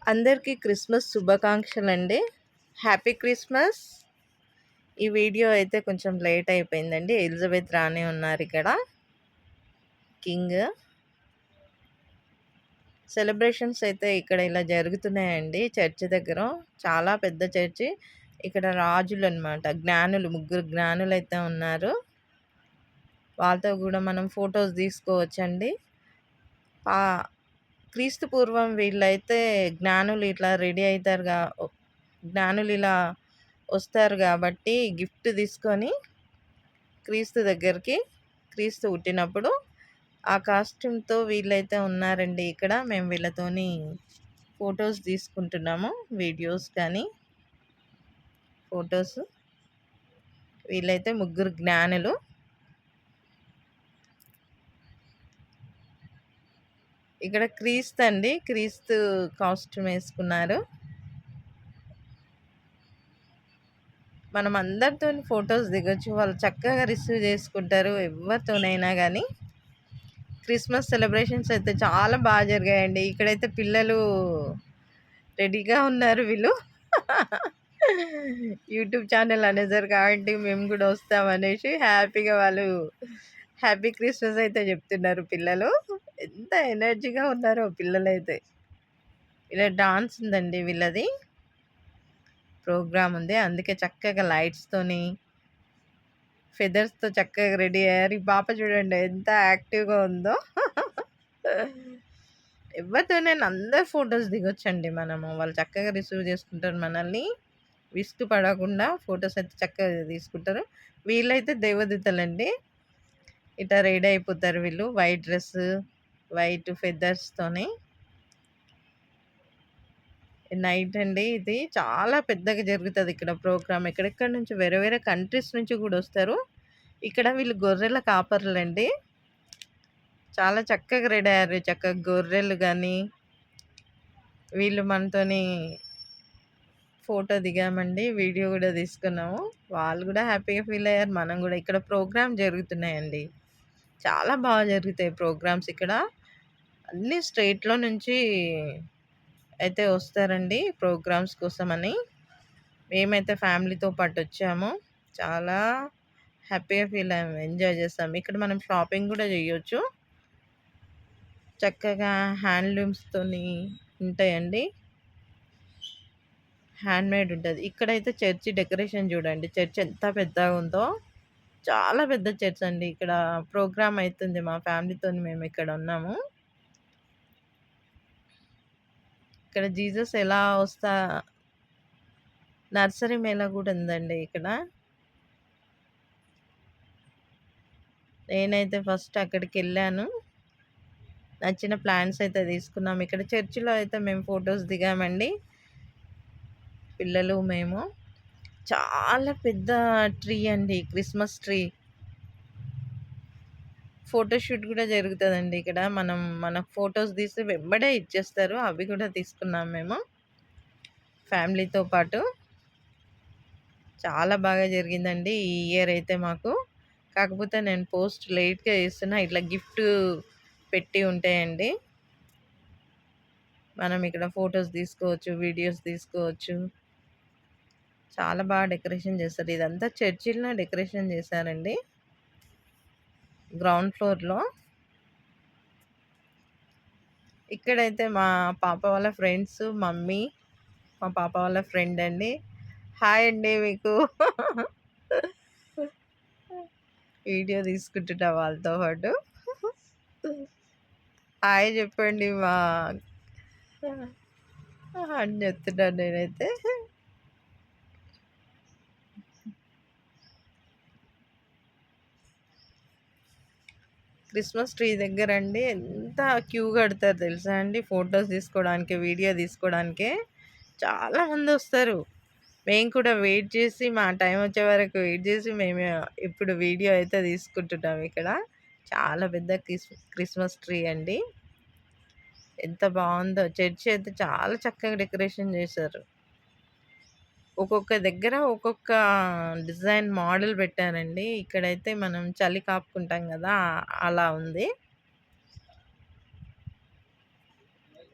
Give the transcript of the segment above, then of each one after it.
అందరికీ క్రిస్మస్ శుభాకాంక్షలండి. Happy Christmas. ఈ వీడియో అయితే కొంచెం లేట్ అయిపోయిందండి. ఎలిజబెత్ రాణి ఉన్నారిక్కడ. కింగ్. సెలబ్రేషన్స్ అయితే ఇక్కడ ఇలా జరుగుతున్నాయండి చర్చి దగ్గర. చాలా పెద్ద చర్చి. ఇక్కడ రాజులనమాట. జ్ఞానులు, ముగ్గురు జ్ఞానులైతే ఉన్నారు. వాళ్ళతో గూడా మనం ఫోటోస్ తీసుకోవచ్చండి. పా క్రీస్తు పూర్వం వీళ్ళైతే జ్ఞానులు ఇట్లా రెడీ అయితారుగా జ్ఞానులు ఇలా వస్తారు కాబట్టి గిఫ్ట్ తీసుకొని క్రీస్తు దగ్గరికి, క్రీస్తు పుట్టినప్పుడు ఆ కాస్ట్యూమ్‌తో వీళ్ళైతే ఉన్నారండి ఇక్కడ. మేము వీళ్ళతోని ఫోటోస్ తీసుకుంటున్నాము. వీడియోస్ కానీ ఫోటోస్. వీళ్ళైతే ముగ్గురు జ్ఞానులు. ఇక్కడ క్రీస్తు అండి. క్రీస్తు కాస్ట్యూమ్ వేసుకున్నారు. మనం అందరితోని ఫోటోస్ దిగొచ్చు. వాళ్ళు చక్కగా రిసీవ్ చేసుకుంటారు ఎవరితోనైనా కానీ. క్రిస్మస్ సెలబ్రేషన్స్ అయితే చాలా బాగా జరిగాయండి. ఇక్కడైతే పిల్లలు రెడీగా ఉన్నారు వీళ్ళు. యూట్యూబ్ ఛానల్ అనేసారు కాబట్టి మేము కూడా వస్తామనేసి హ్యాపీగా వాళ్ళు హ్యాపీ క్రిస్మస్ అయితే చెప్తున్నారు పిల్లలు. ఎంత ఎనర్జీగా ఉన్నారో పిల్లలైతే. ఇలా డాన్స్ ఉందండి వీళ్ళది. ప్రోగ్రామ్ ఉంది. అందుకే చక్కగా లైట్స్‌తోని, ఫెదర్స్‌తో చక్కగా రెడీ అయ్యారు. ఈ పాప చూడండి ఎంత యాక్టివ్‌గా ఉందో. ఎవరితోనైనా అందరు ఫోటోస్ దిగొచ్చండి మనము. వాళ్ళు చక్కగా రిసీవ్ చేసుకుంటారు మనల్ని. విసుగు పడకుండా ఫోటోస్ అయితే చక్కగా తీసుకుంటారు. వీళ్ళైతే దేవదూతలండి. ఇట్లా రెడీ అయిపోతారు వీళ్ళు. వైట్ డ్రెస్సు, వైట్ ఫెదర్స్‌తోని. నైట్ అండి ఇది. చాలా పెద్దగా జరుగుతది ఇక్కడ ప్రోగ్రామ్. ఎక్కడెక్కడి నుంచి వేరే వేరే కంట్రీస్ నుంచి కూడా వస్తారు. ఇక్కడ వీళ్ళు గొర్రెల కాపరులండి. చాలా చక్కగా రెడీ అయ్యారు. చక్కగా గొర్రెలు గానీ, వీళ్ళు మనతోని ఫోటో దిగామండి. వీడియో కూడా తీసుకున్నాము. వాళ్ళు కూడా హ్యాపీగా ఫీల్ అయ్యారు. మనం కూడా. ఇక్కడ ప్రోగ్రామ్ జరుగుతున్నాయండి. చాలా బాగా జరుగుతాయి ప్రోగ్రామ్స్ ఇక్కడ. అన్ని స్టేట్‌లో నుంచి అయితే వస్తారండి ప్రోగ్రామ్స్ కోసమని. మేమైతే ఫ్యామిలీతో పాటు వచ్చాము. చాలా హ్యాపీగా ఫీల్ అయ్యాము. ఎంజాయ్ చేసాం. ఇక్కడ మనం షాపింగ్ కూడా చేయొచ్చు. చక్కగా హ్యాండ్లూమ్స్‌తోని ఉంటాయండి. హ్యాండ్‌మేడ్ ఉంటది. ఇక్కడైతే చర్చి డెకరేషన్ చూడండి. చర్చ్ ఎంత పెద్దగా ఉందో. చాలా పెద్ద చర్చ్ అండి. ఇక్కడ ప్రోగ్రామ్ అయితుంది. మా ఫ్యామిలీతోని మేము ఇక్కడ ఉన్నాము. ఇక్కడ జీసస్ ఎలా నర్సరీ మేళా కూడా ఉందండి ఇక్కడ. నేనైతే ఫస్ట్ అక్కడికెళ్ళాను. నచ్చిన ప్లాంట్స్ అయితే తీసుకున్నాం. ఇక్కడ చర్చిలో అయితే మేము ఫోటోస్ దిగామండి. పిల్లలు, మేము. చాలా పెద్ద ట్రీ అండి. Christmas tree. ఫోటోషూట్ కూడా జరుగుతదండి ఇక్కడ. మన ఫోటోస్ తీసి వెంబడే ఇచ్చేస్తారు. అవి కూడా తీసుకున్నాం మేము ఫ్యామిలీతో పాటు. చాలా బాగా జరిగిందండి ఈ ఇయర్ అయితే మాకు. కాకపోతే నేను పోస్ట్ లేట్‌గా చేస్తున్నా. ఇట్లా గిఫ్ట్ పెట్టి ఉంటాయండి. మనం ఇక్కడ ఫోటోస్ తీసుకోవచ్చు, వీడియోస్ తీసుకోవచ్చు. చాలా బాగా డెకరేషన్ చేస్తారు. ఇదంతా చర్చిలో డెకరేషన్ చేశారండి. గ్రౌండ్ ఫ్లోర్‌లో. ఇక్కడైతే మా పాప వాళ్ళ ఫ్రెండ్స్, మమ్మీ, మా పాప వాళ్ళ ఫ్రెండ్ అండి. హాయ్ అండి మీకు. వీడియో తీసుకుంటున్నా వాళ్ళతో పాటు. హాయ్ చెప్పండి అని చెప్తున్నాను నేనైతే. క్రిస్మస్ ట్రీ దగ్గర అండి ఎంత క్యూ కడతారు తెలుసా అండి. ఫొటోస్ తీసుకోవడానికి, వీడియో తీసుకోవడానికే చాలామంది వస్తారు. మేము కూడా వెయిట్ చేసి, మా టైం వచ్చే వరకు వెయిట్ చేసి మేము ఇప్పుడు వీడియో అయితే తీసుకుంటున్నాం ఇక్కడ. చాలా పెద్ద క్రిస్మస్ ట్రీ అండి. ఎంత బాగుందో. చర్చి అయితే చాలా చక్కగా డెకరేషన్ చేశారు. ఒక్కొక్క దగ్గర ఒక్కొక్క డిజైన్ మోడల్ పెట్టారండి. ఇక్కడైతే మనం చలి కాపుకుంటాం కదా! అలా ఉంది.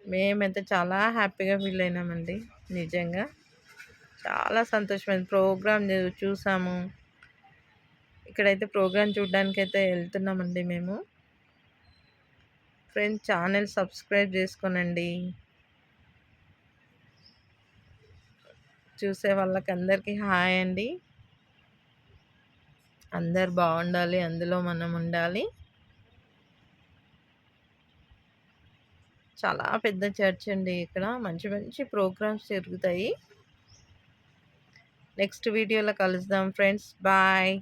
మేమైతే చాలా హ్యాపీగా ఫీల్ అయినామండి. నిజంగా. చాలా సంతోషమైంది. ప్రోగ్రామ్ చూసాము. ఇక్కడైతే ప్రోగ్రామ్ చూడ్డానికైతే ఎళ్తున్నామండి మేము. ఫ్రెండ్స్ ఛానల్ సబ్స్క్రైబ్ చేసుకోనండి. చూసే వాళ్ళకందరికీ హాయ్ అండి. అందరు బావుండాలి. అందులో మనం ఉండాలి. చాలా పెద్ద చర్చ్ అండి ఇక్కడ. మంచి మంచి ప్రోగ్రామ్స్ జరుగుతాయి. నెక్స్ట్ వీడియోలో కలుద్దాం ఫ్రెండ్స్. బాయ్.